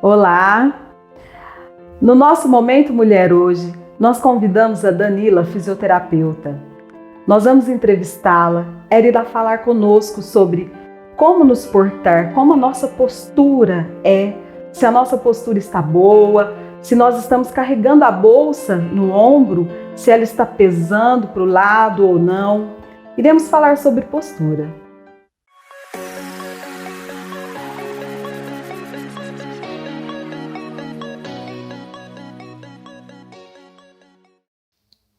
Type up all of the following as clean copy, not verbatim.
Olá! No nosso Momento Mulher hoje, nós convidamos a Danila, fisioterapeuta. Nós vamos entrevistá-la, ela irá falar conosco sobre como nos portar, como a nossa postura é, se a nossa postura está boa, se nós estamos carregando a bolsa no ombro, se ela está pesando para o lado ou não. Iremos falar sobre postura.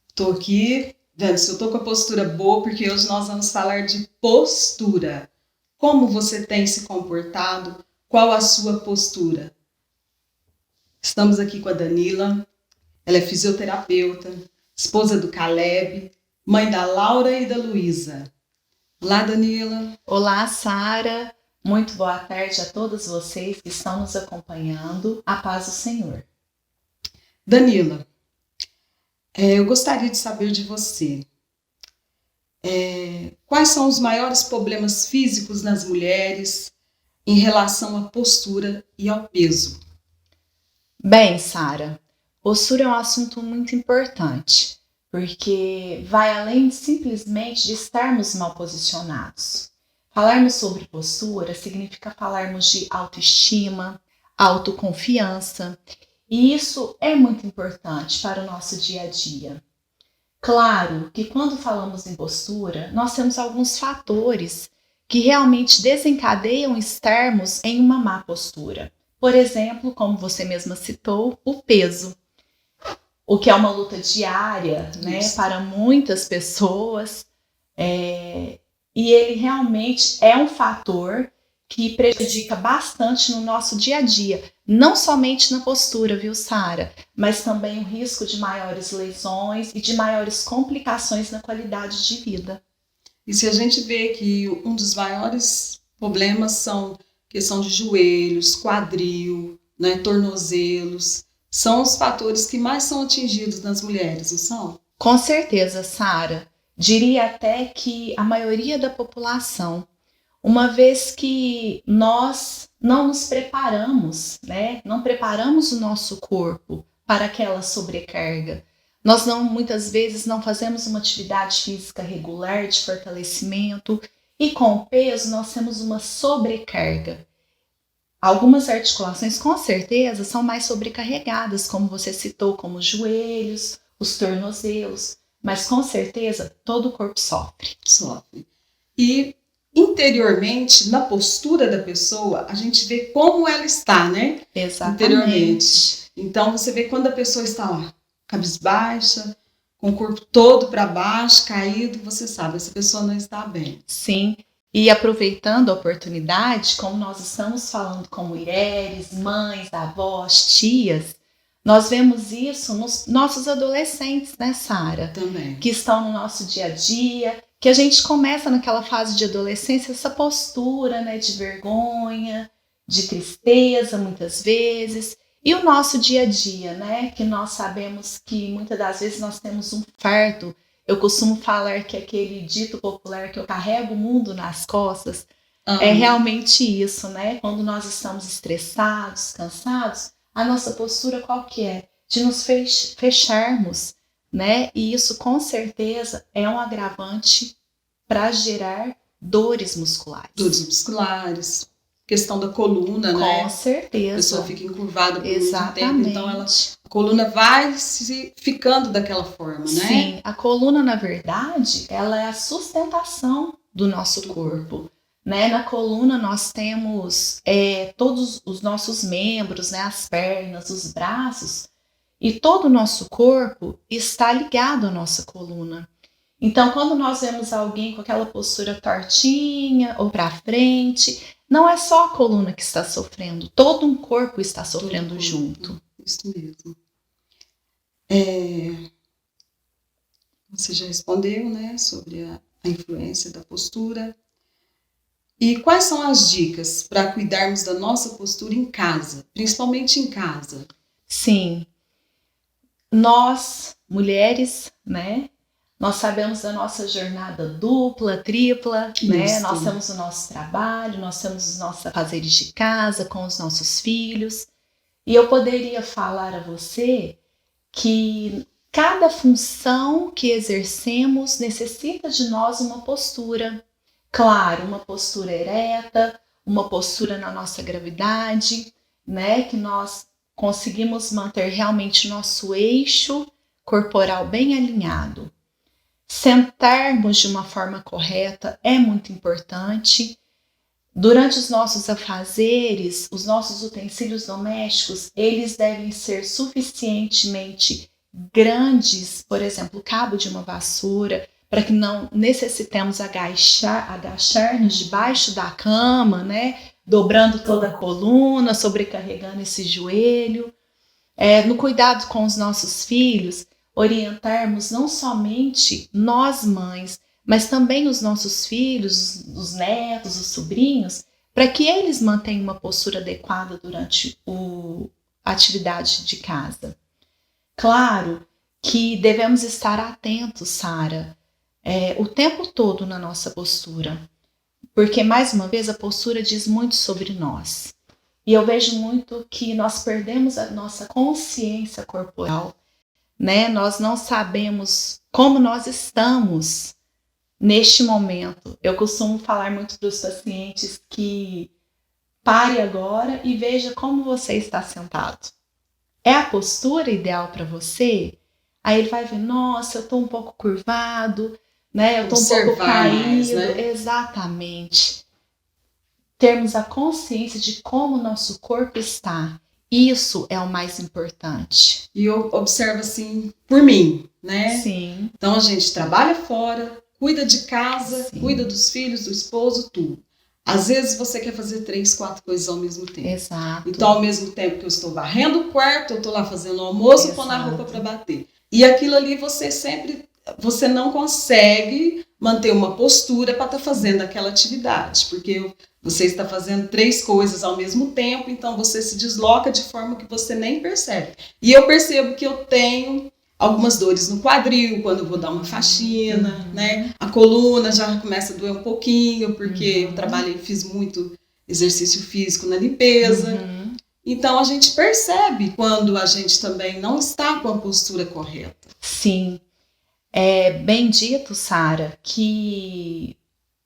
Estou aqui vendo se eu estou com a postura boa, porque hoje nós vamos falar de postura. Como você tem se comportado? Qual a sua postura? Estamos aqui com a Danila, ela é fisioterapeuta, esposa do Caleb, mãe da Laura e da Luísa. Olá, Danila. Olá, Sara. Muito boa tarde a todos vocês que estão nos acompanhando. A paz do Senhor. Danila, eu gostaria de saber de você. Quais são os maiores problemas físicos nas mulheres em relação à postura e ao peso? Bem, Sara, postura é um assunto muito importante, porque vai além simplesmente de estarmos mal posicionados. Falarmos sobre postura significa falarmos de autoestima, autoconfiança, e isso é muito importante para o nosso dia a dia. Claro que quando falamos em postura, nós temos alguns fatores que realmente desencadeiam estarmos em uma má postura. Por exemplo, como você mesma citou, o peso, o que é uma luta diária, né, para muitas pessoas, e ele realmente é um fator que prejudica bastante no nosso dia a dia, não somente na postura, viu, Sara, mas também o risco de maiores lesões e de maiores complicações na qualidade de vida. E se a gente vê que um dos maiores problemas são questão de joelhos, quadril, né, tornozelos, são os fatores que mais são atingidos nas mulheres, não são? Com certeza, Sara. Diria até que a maioria da população, uma vez que nós não nos preparamos, né? Não preparamos o nosso corpo para aquela sobrecarga. Nós muitas vezes não fazemos uma atividade física regular de fortalecimento e com o peso nós temos uma sobrecarga. Algumas articulações com certeza são mais sobrecarregadas, como você citou, como os joelhos, os tornozelos, mas com certeza todo o corpo sofre. Sofre. E interiormente, na postura da pessoa, a gente vê como ela está, né? Exatamente. Interiormente. Então, você vê quando a pessoa está lá, cabisbaixa, com o corpo todo para baixo, caído, você sabe, essa pessoa não está bem. Sim, e aproveitando a oportunidade, como nós estamos falando com mulheres, mães, avós, tias, nós vemos isso nos nossos adolescentes, né, Sara? Também. Que estão no nosso dia a dia, que a gente começa naquela fase de adolescência, essa postura, né, de vergonha, de tristeza, muitas vezes. E o nosso dia a dia, né, que nós sabemos que muitas das vezes nós temos um fardo. Eu costumo falar que aquele dito popular que eu carrego o mundo nas costas, é realmente isso, né? Quando nós estamos estressados, cansados, a nossa postura qual que é? De nos fecharmos, né? E isso com certeza é um agravante para gerar dores musculares. Dores musculares, questão da coluna, né? Com certeza. A pessoa fica encurvada por Exatamente. muito tempo, então a coluna vai se ficando daquela forma, né? Sim, a coluna, na verdade, ela é a sustentação do nosso corpo. Né? Na coluna nós temos todos os nossos membros, né? As pernas, os braços, e todo o nosso corpo está ligado à nossa coluna. Então, quando nós vemos alguém com aquela postura tortinha ou para frente, não é só a coluna que está sofrendo, todo um corpo está sofrendo junto. Isso mesmo. Você já respondeu, né, sobre a influência da postura. E quais são as dicas para cuidarmos da nossa postura em casa, principalmente em casa? Sim, nós, mulheres, né? Nós sabemos da nossa jornada dupla, tripla, né? Isso. Nós temos o nosso trabalho, nós temos os nossos afazeres de casa com os nossos filhos. E eu poderia falar a você que cada função que exercemos necessita de nós uma postura. Claro, uma postura ereta, uma postura na nossa gravidade, né? Que nós conseguimos manter realmente nosso eixo corporal bem alinhado. Sentarmos de uma forma correta é muito importante. Durante os nossos afazeres, os nossos utensílios domésticos, eles devem ser suficientemente grandes, por exemplo, o cabo de uma vassoura, para que não necessitemos agachar-nos debaixo da cama, né? Dobrando toda a coluna, sobrecarregando esse joelho. No cuidado com os nossos filhos, orientarmos não somente nós mães, mas também os nossos filhos, os netos, os sobrinhos, para que eles mantenham uma postura adequada durante a atividade de casa. Claro que devemos estar atentos, Sara, o tempo todo na nossa postura, porque, mais uma vez, a postura diz muito sobre nós. E eu vejo muito que nós perdemos a nossa consciência corporal, né? Nós não sabemos como nós estamos neste momento. Eu costumo falar muito para os pacientes que pare agora e veja como você está sentado. É a postura ideal para você? Aí ele vai ver, nossa, eu estou um pouco curvado, né? Eu estou um pouco caído. Mais, né? Exatamente. Termos a consciência de como o nosso corpo está. Isso é o mais importante. E eu observo assim, por mim, né? Sim. Então a gente trabalha fora, cuida de casa, Sim. cuida dos filhos, do esposo, tudo. Às vezes você quer fazer 3, 4 coisas ao mesmo tempo. Exato. Então, ao mesmo tempo que eu estou varrendo o quarto, eu estou lá fazendo o almoço, pondo a roupa para bater. E aquilo ali você não consegue manter uma postura para estar fazendo aquela atividade, porque você está fazendo 3 coisas ao mesmo tempo, então você se desloca de forma que você nem percebe. E eu percebo que eu tenho algumas dores no quadril, quando eu vou dar uma faxina, né? A coluna já começa a doer um pouquinho, porque eu trabalhei, fiz muito exercício físico na limpeza. Então a gente percebe quando a gente também não está com a postura correta. Sim. É bem dito, Sara, que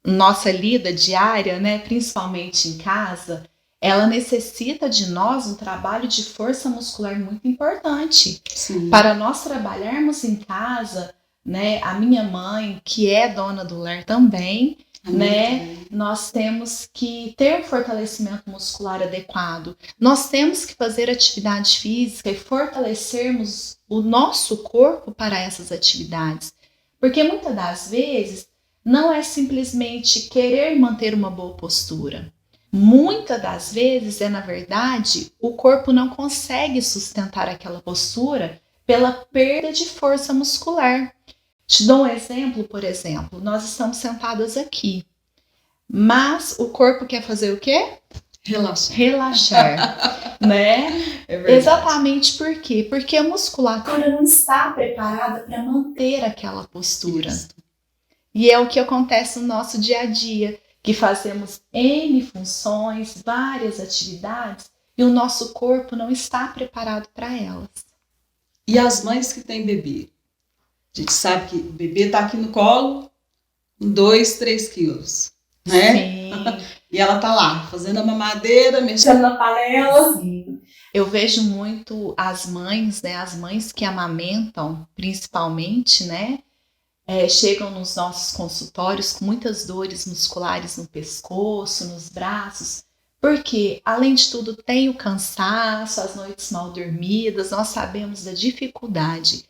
nossa lida diária, né, principalmente em casa, ela necessita de nós um trabalho de força muscular muito importante. Sim. Para nós trabalharmos em casa, né, a minha mãe, que é dona do lar também, né, nós temos que ter fortalecimento muscular adequado. Nós temos que fazer atividade física e fortalecermos o nosso corpo para essas atividades. Porque muitas das vezes não é simplesmente querer manter uma boa postura. Muitas das vezes na verdade, o corpo não consegue sustentar aquela postura pela perda de força muscular. Te dou um exemplo, por exemplo, nós estamos sentadas aqui, mas o corpo quer fazer o quê? Relaxar, né? É verdade. Exatamente por quê? Porque a musculatura não está preparada para manter aquela postura. Isso. E é o que acontece no nosso dia a dia, que fazemos N funções, várias atividades, e o nosso corpo não está preparado para elas. E as mães que têm bebê? A gente sabe que o bebê está aqui no colo, 2, 3 quilos, né? Sim. E ela tá lá, fazendo a mamadeira, mexendo na panela. Sim. Eu vejo muito as mães, né? As mães que amamentam, principalmente, né? Chegam nos nossos consultórios com muitas dores musculares no pescoço, nos braços, porque, além de tudo, tem o cansaço, as noites mal dormidas, nós sabemos da dificuldade,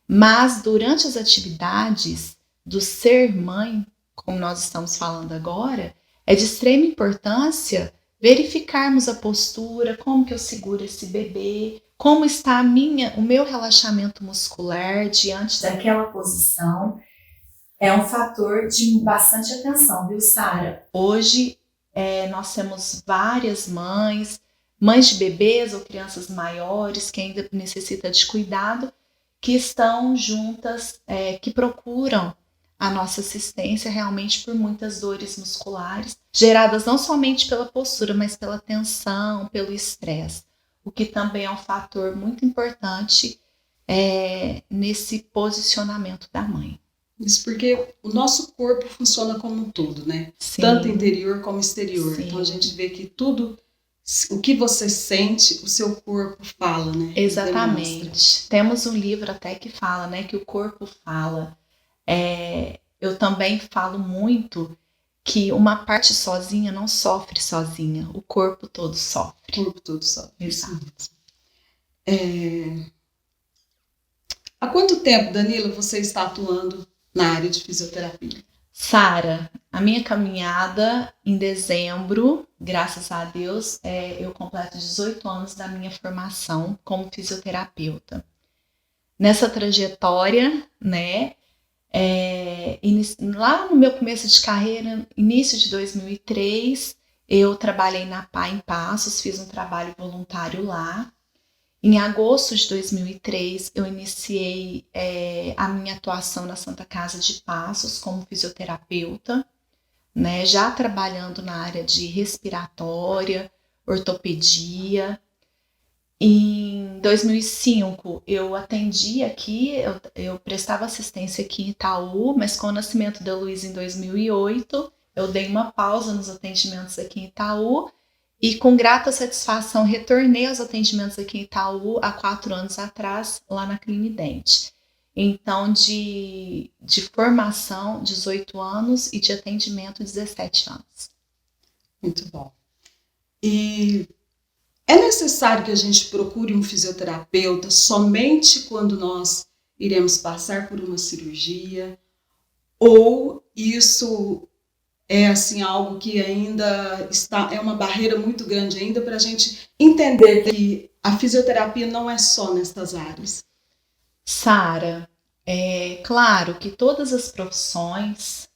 mas durante as atividades do ser mãe, como nós estamos falando agora, é de extrema importância verificarmos a postura, como que eu seguro esse bebê, como está o meu relaxamento muscular diante daquela posição. é um fator de bastante atenção, viu, Sara? Hoje, nós temos várias mães de bebês ou crianças maiores que ainda necessitam de cuidado, que estão juntas, que procuram a nossa assistência realmente por muitas dores musculares, geradas não somente pela postura, mas pela tensão, pelo estresse, o que também é um fator muito importante nesse posicionamento da mãe. Isso porque o nosso corpo funciona como um todo, né? Sim. Tanto interior como exterior. Sim. Então a gente vê que tudo, o que você sente, o seu corpo fala, né? Exatamente. Temos um livro até que fala, né, que o corpo fala. Eu também falo muito que uma parte sozinha não sofre sozinha, o corpo todo sofre. O corpo todo sofre. Exato. Há quanto tempo, Danila, você está atuando na área de fisioterapia? Sara, a minha caminhada em dezembro, graças a Deus, eu completo 18 anos da minha formação como fisioterapeuta. Nessa trajetória, né, lá no meu começo de carreira, início de 2003, eu trabalhei na PA em Passos, fiz um trabalho voluntário lá. Em agosto de 2003, eu iniciei a minha atuação na Santa Casa de Passos como fisioterapeuta, né, já trabalhando na área de respiratória, ortopedia. Em 2005, eu atendi aqui, eu prestava assistência aqui em Itaú, mas com o nascimento da Luísa em 2008, eu dei uma pausa nos atendimentos aqui em Itaú e com grata satisfação retornei aos atendimentos aqui em Itaú há 4 anos atrás, lá na Clinidente. Então, de formação, 18 anos e de atendimento, 17 anos. Muito bom. E é necessário que a gente procure um fisioterapeuta somente quando nós iremos passar por uma cirurgia? Ou isso é assim algo que ainda é uma barreira muito grande ainda para a gente entender que a fisioterapia não é só nestas áreas? Sara, é claro que todas as profissões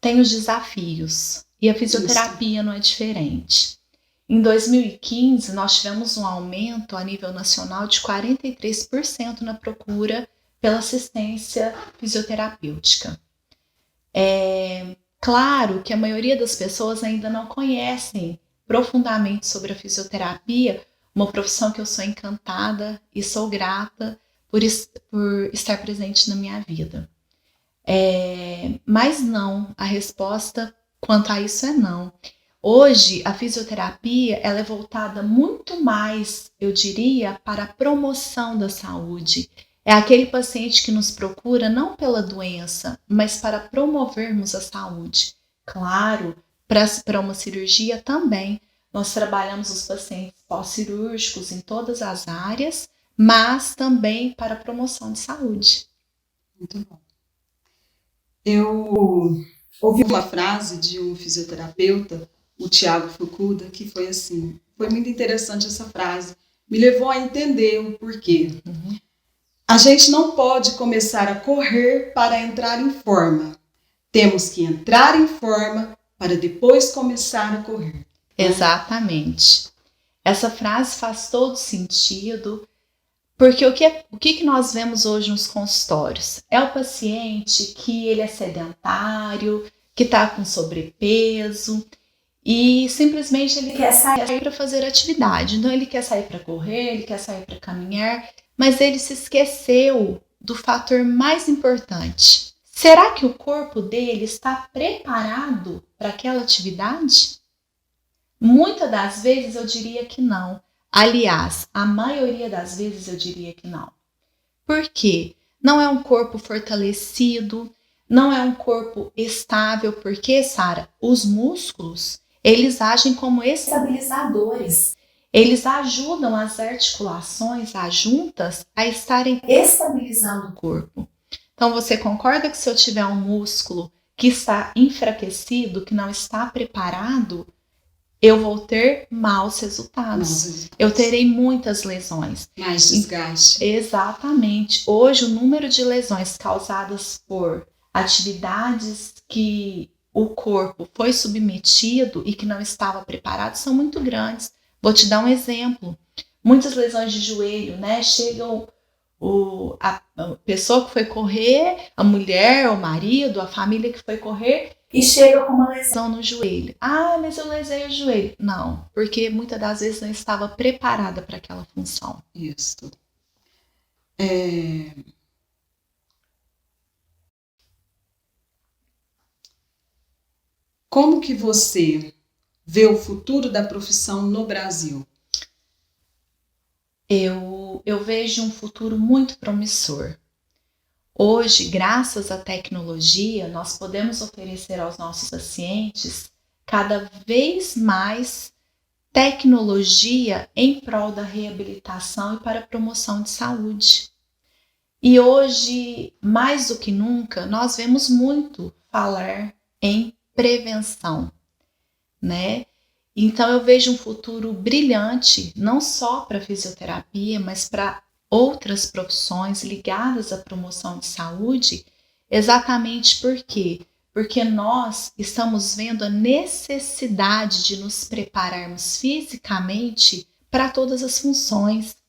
têm os desafios e a fisioterapia não é diferente. Em 2015, nós tivemos um aumento a nível nacional de 43% na procura pela assistência fisioterapêutica. Claro que a maioria das pessoas ainda não conhecem profundamente sobre a fisioterapia, uma profissão que eu sou encantada e sou grata por estar presente na minha vida. Mas não, a resposta quanto a isso é não. Hoje, a fisioterapia ela é voltada muito mais, eu diria, para a promoção da saúde. É aquele paciente que nos procura não pela doença, mas para promovermos a saúde. Claro, para uma cirurgia também. Nós trabalhamos os pacientes pós-cirúrgicos em todas as áreas, mas também para a promoção de saúde. Muito bom. Eu ouvi uma frase de um fisioterapeuta, o Tiago Fukuda, que foi assim, foi muito interessante essa frase, me levou a entender o porquê. Uhum. A gente não pode começar a correr para entrar em forma. Temos que entrar em forma para depois começar a correr. Exatamente. Essa frase faz todo sentido, porque o que nós vemos hoje nos consultórios? É o paciente que ele é sedentário, que está com sobrepeso e simplesmente ele quer sair para fazer atividade. Então ele quer sair para correr, ele quer sair para caminhar, mas ele se esqueceu do fator mais importante. Será que o corpo dele está preparado para aquela atividade? Muitas das vezes eu diria que não. Aliás, a maioria das vezes eu diria que não. Por quê? Não é um corpo fortalecido, não é um corpo estável, porque, Sara, os músculos, eles agem como estabilizadores. Eles ajudam as articulações, as juntas, a estarem estabilizando o corpo. Então, você concorda que se eu tiver um músculo que está enfraquecido, que não está preparado, eu vou ter maus resultados. Eu terei muitas lesões. Mais desgaste. Exatamente. Hoje, o número de lesões causadas por atividades que o corpo foi submetido e que não estava preparado são muito grandes. Vou te dar um exemplo. Muitas lesões de joelho, né? Chegam a pessoa que foi correr, a mulher, o marido, a família que foi correr e chega com uma lesão no joelho. Ah, mas eu lesei o joelho. Não, porque muitas das vezes não estava preparada para aquela função. Isso. Como que você vê o futuro da profissão no Brasil? Eu vejo um futuro muito promissor. Hoje, graças à tecnologia, nós podemos oferecer aos nossos pacientes cada vez mais tecnologia em prol da reabilitação e para a promoção de saúde. E hoje, mais do que nunca, nós vemos muito falar em prevenção, né? Então eu vejo um futuro brilhante, não só para a fisioterapia, mas para outras profissões ligadas à promoção de saúde, exatamente por quê? Porque nós estamos vendo a necessidade de nos prepararmos fisicamente para todas as funções.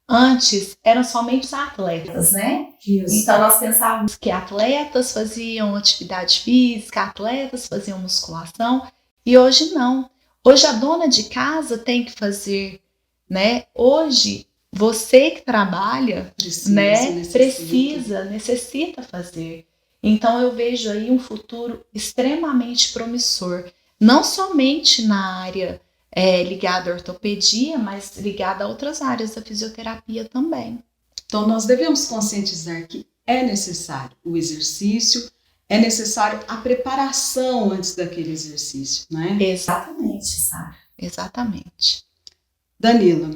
Antes eram somente os atletas, né? Isso. Então nós pensávamos que atletas faziam atividade física, atletas faziam musculação, e hoje não. Hoje a dona de casa tem que fazer, né? Hoje você que trabalha, necessita fazer. Então eu vejo aí um futuro extremamente promissor, não somente na área ligada à ortopedia, mas ligada a outras áreas da fisioterapia também. Então nós devemos conscientizar que é necessário o exercício, é necessário a preparação antes daquele exercício, né? Exatamente, Sara. Exatamente. Danila,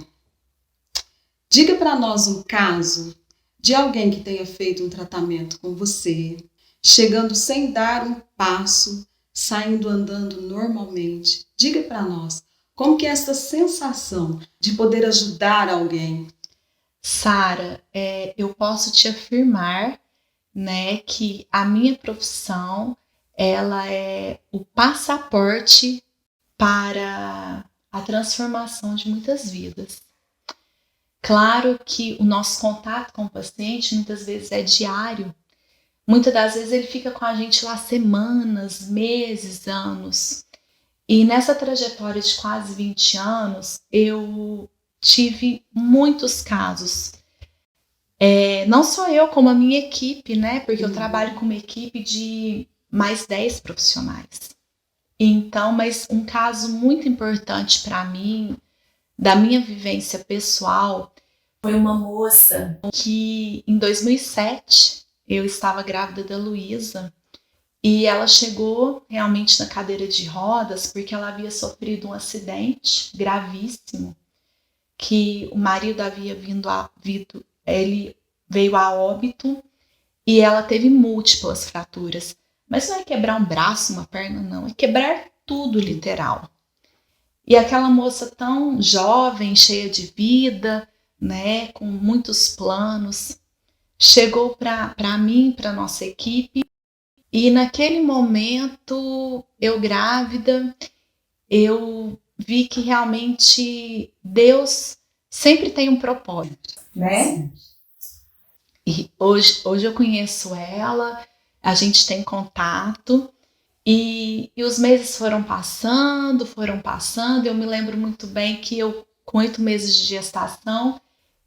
diga para nós um caso de alguém que tenha feito um tratamento com você, chegando sem dar um passo, saindo andando normalmente. Diga para nós, como que é essa sensação de poder ajudar alguém? Sara, eu posso te afirmar, né, que a minha profissão, ela é o passaporte para a transformação de muitas vidas. Claro que o nosso contato com o paciente muitas vezes é diário. Muitas das vezes ele fica com a gente lá semanas, meses, anos. E nessa trajetória de quase 20 anos, eu tive muitos casos. Não só eu, como a minha equipe, né? Porque eu trabalho com uma equipe de mais 10 profissionais. Então, mas um caso muito importante para mim, da minha vivência pessoal, foi uma moça que em 2007 eu estava grávida da Luísa e ela chegou realmente na cadeira de rodas porque ela havia sofrido um acidente gravíssimo, que o marido havia ele veio a óbito e ela teve múltiplas fraturas. Mas não é quebrar um braço, uma perna, não. É quebrar tudo, literal. E aquela moça tão jovem, cheia de vida, né, com muitos planos, chegou para mim, para nossa equipe, e naquele momento, eu grávida, eu vi que realmente Deus sempre tem um propósito, né? E hoje eu conheço ela, a gente tem contato, e os meses foram passando, eu me lembro muito bem que eu, com 8 meses de gestação,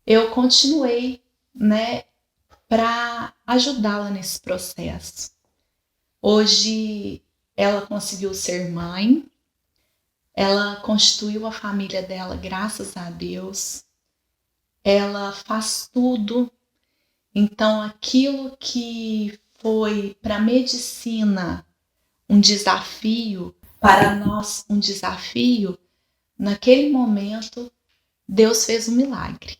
eu continuei, né, para ajudá-la nesse processo. Hoje ela conseguiu ser mãe, ela constituiu a família dela, graças a Deus, ela faz tudo. Então aquilo que foi para a medicina um desafio, para nós um desafio, naquele momento Deus fez um milagre,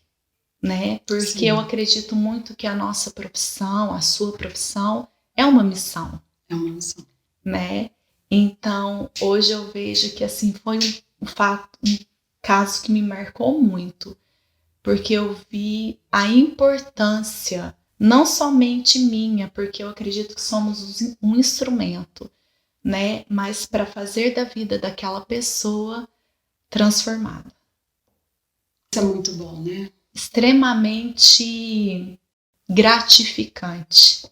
né? Porque sim, eu acredito muito que a nossa profissão, a sua profissão, é uma missão. É uma missão. Né? Então, hoje eu vejo que assim foi um caso que me marcou muito, porque eu vi a importância não somente minha, porque eu acredito que somos um instrumento, né? Mas para fazer da vida daquela pessoa transformada. Isso é muito bom, né? Extremamente gratificante,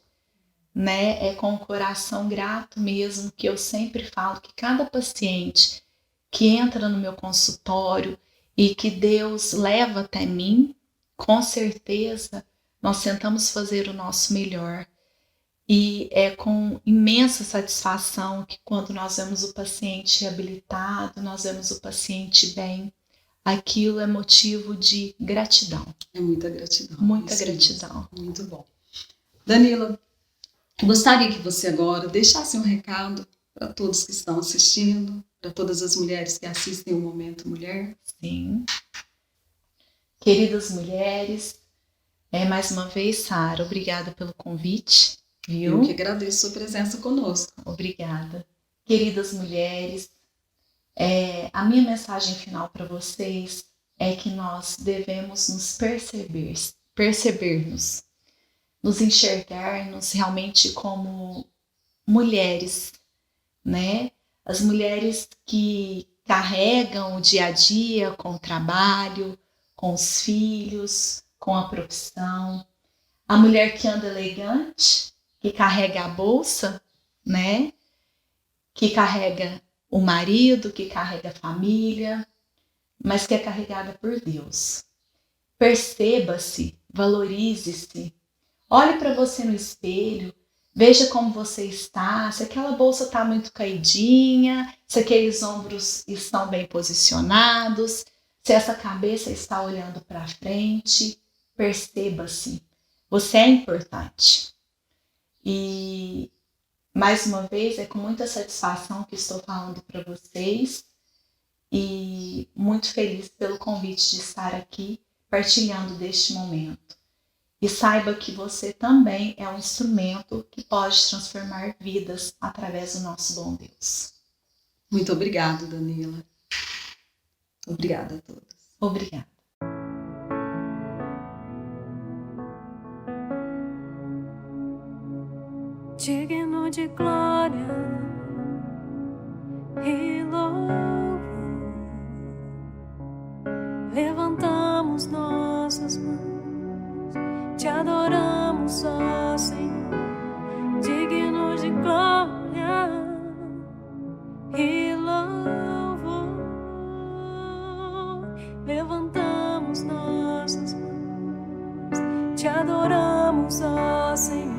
né? É com o coração grato mesmo que eu sempre falo que cada paciente que entra no meu consultório e que Deus leva até mim, com certeza nós tentamos fazer o nosso melhor. E é com imensa satisfação que quando nós vemos o paciente reabilitado, nós vemos o paciente bem, aquilo é motivo de gratidão. É muita gratidão. Muita Isso gratidão. mesmo. Muito bom. Danila, gostaria que você agora deixasse um recado para todos que estão assistindo, para todas as mulheres que assistem o Momento Mulher. Sim. Queridas mulheres, mais uma vez, Sara, obrigada pelo convite. Viu? Eu que agradeço a sua presença conosco. Obrigada. Queridas mulheres, a minha mensagem final para vocês é que nós devemos nos percebermos, nos enxergarmos realmente como mulheres, né? As mulheres que carregam o dia a dia com o trabalho, com os filhos, com a profissão. A mulher que anda elegante, que carrega a bolsa, né? Que carrega o marido, que carrega a família, mas que é carregada por Deus. Perceba-se, valorize-se, olhe para você no espelho, veja como você está, se aquela bolsa está muito caidinha, se aqueles ombros estão bem posicionados, se essa cabeça está olhando para frente. Perceba-se, você é importante. E, mais uma vez, é com muita satisfação que estou falando para vocês e muito feliz pelo convite de estar aqui partilhando deste momento. E saiba que você também é um instrumento que pode transformar vidas através do nosso bom Deus. Muito obrigada, Danila. Obrigada a todas. Obrigada. Digno de glória e louvor, levantamos nossas mãos, te adoramos, ó Senhor. Digno de glória e louvor, levantamos nossas mãos, te adoramos, ó Senhor.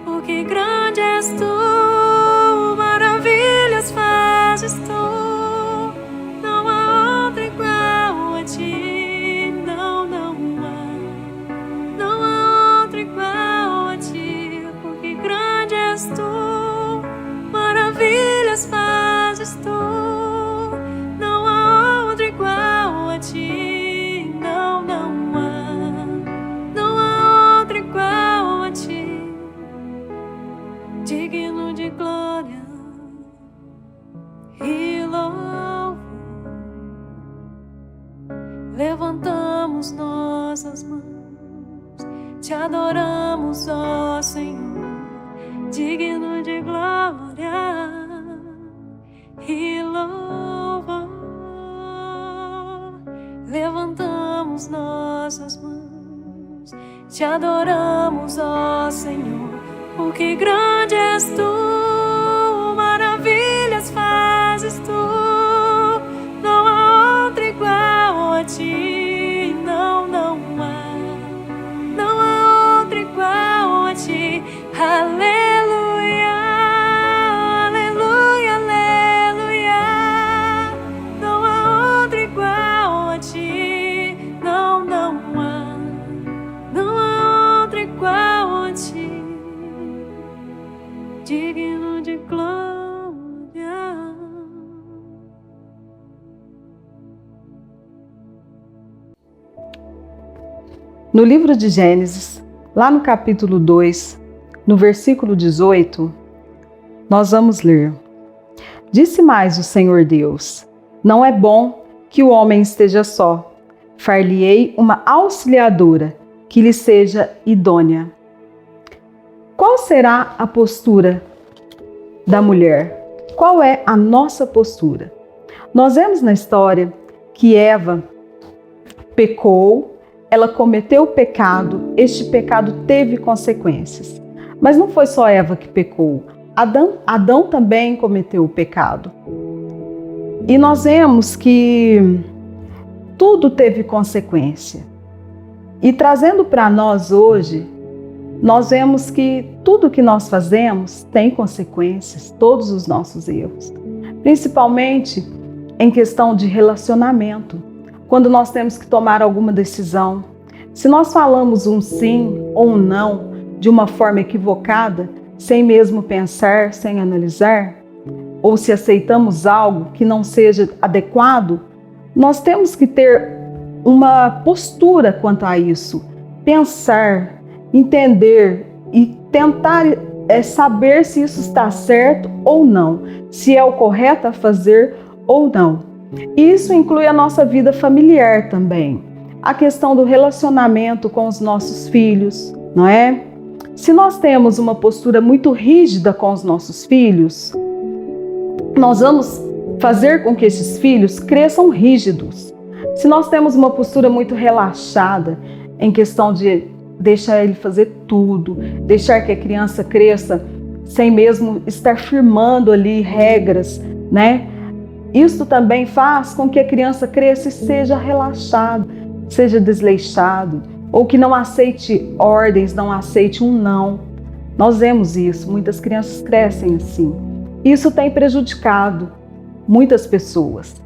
Porque grande és tu, maravilhas fazes tu, não há outro igual a ti, não há outro igual a ti. Porque grande és tu, maravilhas fazes tu, não há outro igual a ti, não há outro igual a ti. Digno de glória e louvor, levantamos nossas mãos, te adoramos, ó Senhor. Digno de glória e louvor, levantamos nossas mãos, te adoramos, ó Senhor. Porque grande és tu, maravilhas fazes tu, não há outro igual a ti, não há outro igual a ti. Aleluia, aleluia, aleluia, não há outro igual a ti, não há outro igual a ti. Digno de glória. No livro de Gênesis, lá no capítulo 2, no versículo 18, nós vamos ler: Disse mais o Senhor Deus: Não é bom que o homem esteja só. Far-lhe-ei uma auxiliadora que lhe seja idônea. qual será a postura da mulher? Qual é a nossa postura? Nós vemos na história que Eva pecou, ela cometeu o pecado, este pecado teve consequências. Mas não foi só Eva que pecou, Adão também cometeu o pecado. E nós vemos que tudo teve consequência. E trazendo para nós hoje, nós vemos que tudo que nós fazemos tem consequências, todos os nossos erros. Principalmente em questão de relacionamento, quando nós temos que tomar alguma decisão. Se nós falamos um sim ou um não de uma forma equivocada, sem mesmo pensar, sem analisar, ou se aceitamos algo que não seja adequado, nós temos que ter uma postura quanto a isso. Pensar, entender e tentar saber se isso está certo ou não, se é o correto a fazer ou não. Isso inclui a nossa vida familiar também, a questão do relacionamento com os nossos filhos, não é? Se nós temos uma postura muito rígida com os nossos filhos, nós vamos fazer com que esses filhos cresçam rígidos. Se nós temos uma postura muito relaxada em questão de deixar ele fazer tudo, deixar que a criança cresça sem mesmo estar firmando ali regras, né? Isso também faz com que a criança cresça e seja relaxado, seja desleixado, ou que não aceite ordens, não aceite um não. Nós vemos isso, muitas crianças crescem assim. Isso tem prejudicado muitas pessoas,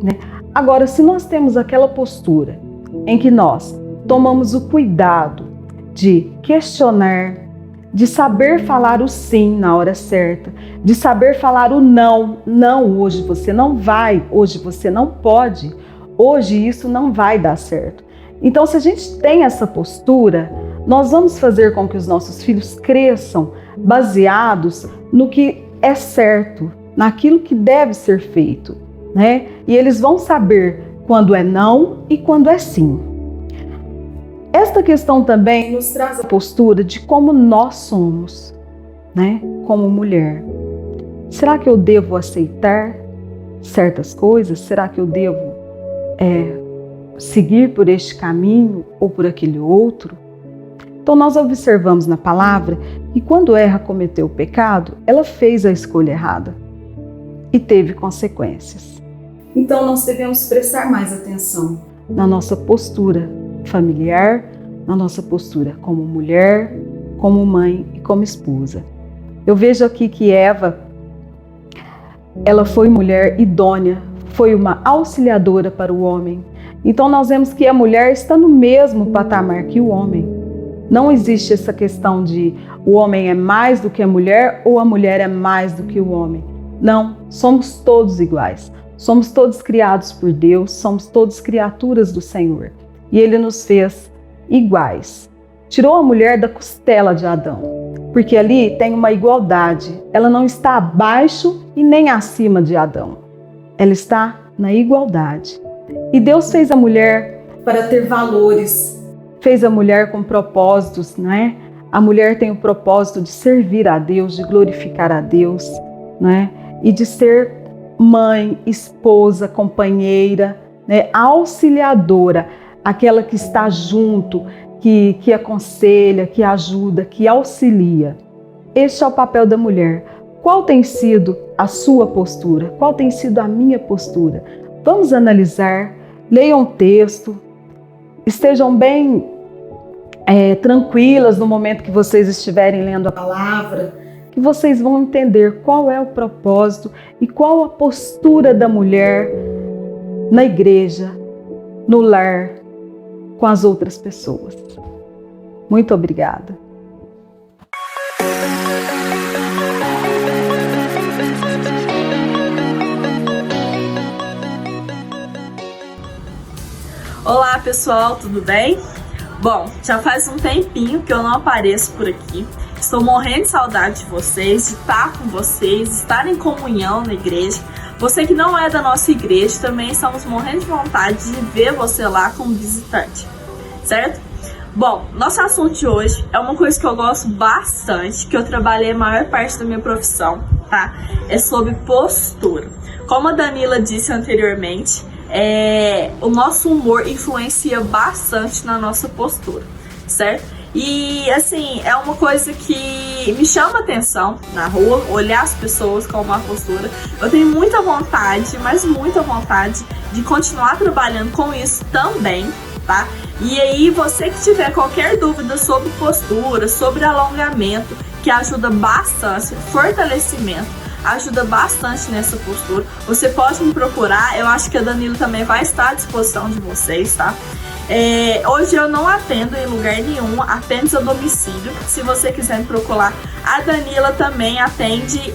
né? Agora, se nós temos aquela postura em que nós tomamos o cuidado de questionar, de saber falar o sim na hora certa, de saber falar o não. Não, hoje você não vai, hoje você não pode, hoje isso não vai dar certo. Então, se a gente tem essa postura, nós vamos fazer com que os nossos filhos cresçam baseados no que é certo, naquilo que deve ser feito, né? E eles vão saber quando é não e quando é sim. Esta questão também nos traz a postura de como nós somos, né? Como mulher. Será que eu devo aceitar certas coisas? Será que eu devo seguir por este caminho ou por aquele outro? Então nós observamos na palavra que quando Eva cometeu o pecado, ela fez a escolha errada e teve consequências. Então nós devemos prestar mais atenção na nossa postura familiar, na nossa postura como mulher, como mãe e como esposa. Eu vejo aqui que Eva, ela foi mulher idônea, foi uma auxiliadora para o homem. Então nós vemos que a mulher está no mesmo patamar que o homem. Não existe essa questão de o homem é mais do que a mulher ou a mulher é mais do que o homem. Não, somos todos iguais. Somos todos criados por Deus, somos todos criaturas do Senhor. E Ele nos fez iguais. Tirou a mulher da costela de Adão, porque ali tem uma igualdade. Ela não está abaixo e nem acima de Adão. Ela está na igualdade. E Deus fez a mulher para ter valores, fez a mulher com propósitos, não é? A mulher tem o propósito de servir a Deus, de glorificar a Deus, não é? E de ser mãe, esposa, companheira, né? Auxiliadora, aquela que está junto, que aconselha, que ajuda, que auxilia. Este é o papel da mulher. Qual tem sido a sua postura? Qual tem sido a minha postura? Vamos analisar, leiam o texto, estejam bem tranquilas no momento que vocês estiverem lendo a palavra, que vocês vão entender qual é o propósito e qual a postura da mulher na igreja, no lar, com as outras pessoas. Muito obrigada. Olá pessoal, tudo bem? Bom, já faz um tempinho que eu não apareço por aqui. Estou morrendo de saudade de vocês, de estar com vocês, de estar em comunhão na igreja. Você que não é da nossa igreja, também estamos morrendo de vontade de ver você lá como visitante, certo? Bom, nosso assunto de hoje é uma coisa que eu gosto bastante, que eu trabalhei a maior parte da minha profissão, tá? É sobre postura. Como a Danila disse anteriormente, o nosso humor influencia bastante na nossa postura, certo? E assim, é uma coisa que me chama atenção na rua, olhar as pessoas com uma postura. Eu tenho muita vontade, mas muita vontade de continuar trabalhando com isso também, tá? E aí, você que tiver qualquer dúvida sobre postura, sobre alongamento, que ajuda bastante, fortalecimento, ajuda bastante nessa postura, você pode me procurar. Eu acho que a Danila também vai estar à disposição de vocês, tá? Hoje eu não atendo em lugar nenhum, apenas a domicílio. Se você quiser me procurar, a Danila também atende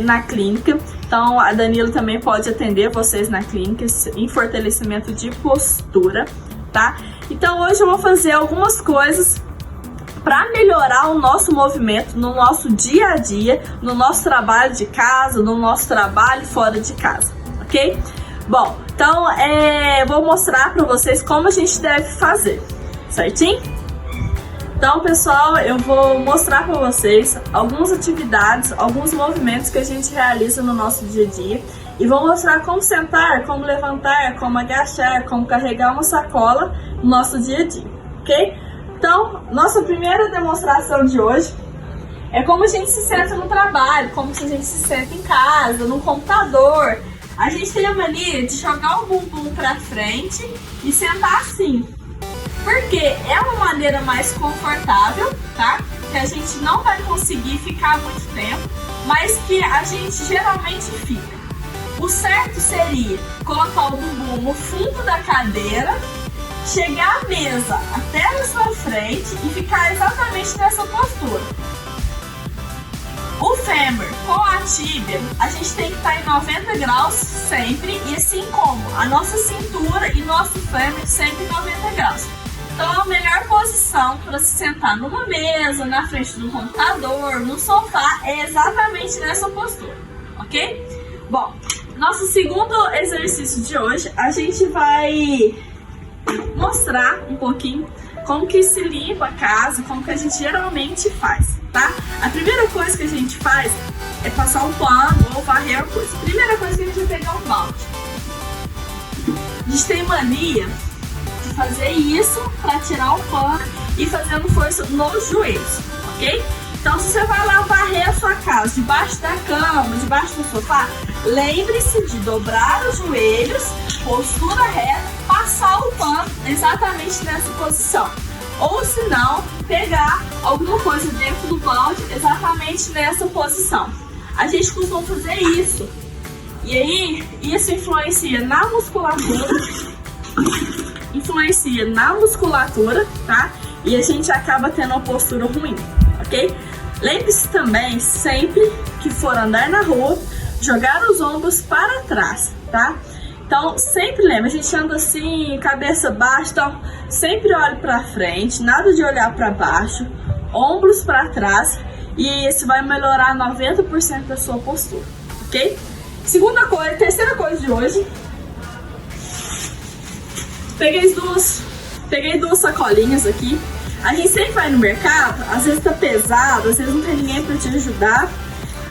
na clínica. Então a Danila também pode atender vocês na clínica em fortalecimento de postura, tá? Então hoje eu vou fazer algumas coisas para melhorar o nosso movimento no nosso dia a dia, no nosso trabalho de casa, no nosso trabalho fora de casa, ok? Bom, então vou mostrar para vocês como a gente deve fazer, certinho? Então, pessoal, eu vou mostrar para vocês algumas atividades, alguns movimentos que a gente realiza no nosso dia a dia e vou mostrar como sentar, como levantar, como agachar, como carregar uma sacola no nosso dia a dia, ok? Então, nossa primeira demonstração de hoje é como a gente se senta no trabalho, como a gente se senta em casa, no computador. A gente tem a mania de jogar o bumbum pra frente e sentar assim. Porque é uma maneira mais confortável, tá? Que a gente não vai conseguir ficar muito tempo, mas que a gente geralmente fica. O certo seria colocar o bumbum no fundo da cadeira, chegar a mesa até na sua frente e ficar exatamente nessa postura. O fêmur com a tíbia, a gente tem que estar em 90 graus sempre, e assim como a nossa cintura e nosso fêmur sempre em 90 graus. Então a melhor posição para se sentar numa mesa, na frente do computador, no sofá, é exatamente nessa postura, ok? Bom, nosso segundo exercício de hoje, a gente vai mostrar um pouquinho como que se limpa a casa, como que a gente geralmente faz, tá? A primeira coisa que a gente faz é passar um pano ou varrer a coisa. Primeira coisa que a gente vai pegar um balde. A gente tem mania de fazer isso para tirar o pano e fazendo força nos joelhos, ok? Então, se você vai lá varrer a sua casa, debaixo da cama, debaixo do sofá, lembre-se de dobrar os joelhos, postura reta, passar o pano exatamente nessa posição. Ou se não, pegar alguma coisa dentro do balde exatamente nessa posição. A gente costuma fazer isso. E aí, isso influencia na musculatura, tá? E a gente acaba tendo uma postura ruim, ok? Lembre-se também, sempre que for andar na rua, jogar os ombros para trás, tá? Então, sempre lembra, a gente anda assim, cabeça baixa, então sempre olhe para frente, nada de olhar para baixo, ombros para trás, e isso vai melhorar 90% da sua postura, ok? Terceira coisa de hoje, peguei duas sacolinhas aqui. A gente sempre vai no mercado, às vezes tá pesado, às vezes não tem ninguém para te ajudar.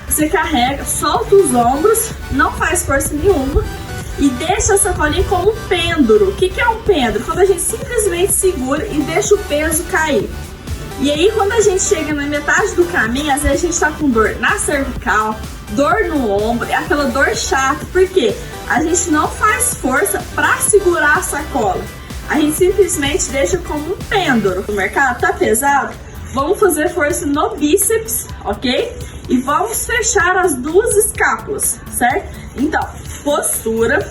Você carrega, solta os ombros, não faz força nenhuma e deixa a sacolinha como um pêndulo. O que é um pêndulo? Quando a gente simplesmente segura e deixa o peso cair. E aí, quando a gente chega na metade do caminho, às vezes a gente tá com dor na cervical, dor no ombro, é aquela dor chata, porque a gente não faz força para segurar a sacola. A gente simplesmente deixa como um pêndulo. O mercado tá pesado, vamos fazer força no bíceps, ok? E vamos fechar as duas escápulas, certo? Então, postura,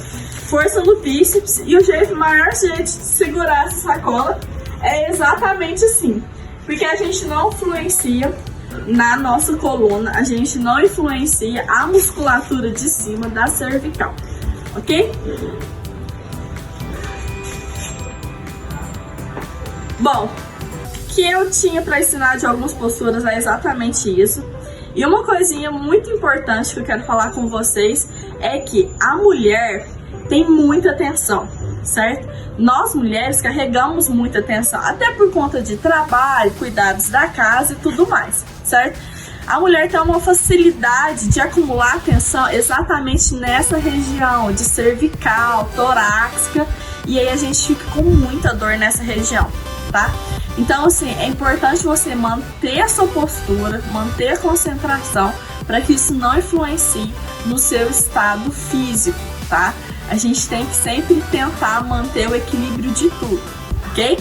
força no bíceps, e o maior jeito de segurar essa sacola é exatamente assim. Porque a gente não influencia na nossa coluna, a gente não influencia a musculatura de cima da cervical, ok? Bom, o que eu tinha para ensinar de algumas posturas é exatamente isso. E uma coisinha muito importante que eu quero falar com vocês é que a mulher tem muita tensão, certo? Nós mulheres carregamos muita tensão, até por conta de trabalho, cuidados da casa e tudo mais, certo? A mulher tem uma facilidade de acumular tensão exatamente nessa região de cervical, torácica, e aí a gente fica com muita dor nessa região, tá? Então, assim, é importante você manter a sua postura, manter a concentração, para que isso não influencie no seu estado físico, tá? A gente tem que sempre tentar manter o equilíbrio de tudo, ok?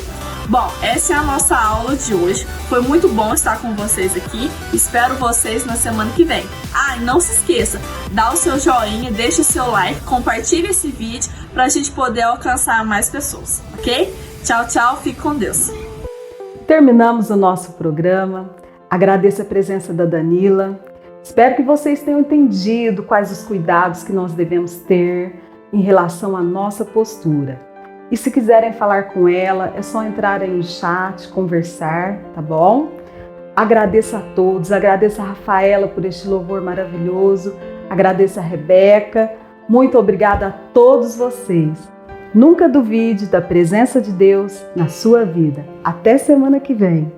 Bom, essa é a nossa aula de hoje. Foi muito bom estar com vocês aqui. Espero vocês na semana que vem. Ah, e não se esqueça, dá o seu joinha, deixa o seu like, compartilha esse vídeo para a gente poder alcançar mais pessoas, ok? Tchau, tchau, fique com Deus. Terminamos o nosso programa. Agradeço a presença da Danila. Espero que vocês tenham entendido quais os cuidados que nós devemos ter em relação à nossa postura. E se quiserem falar com ela, é só entrar aí no chat, conversar, tá bom? Agradeço a todos, agradeço a Rafaela por este louvor maravilhoso, agradeço a Rebeca, muito obrigada a todos vocês. Nunca duvide da presença de Deus na sua vida. Até semana que vem.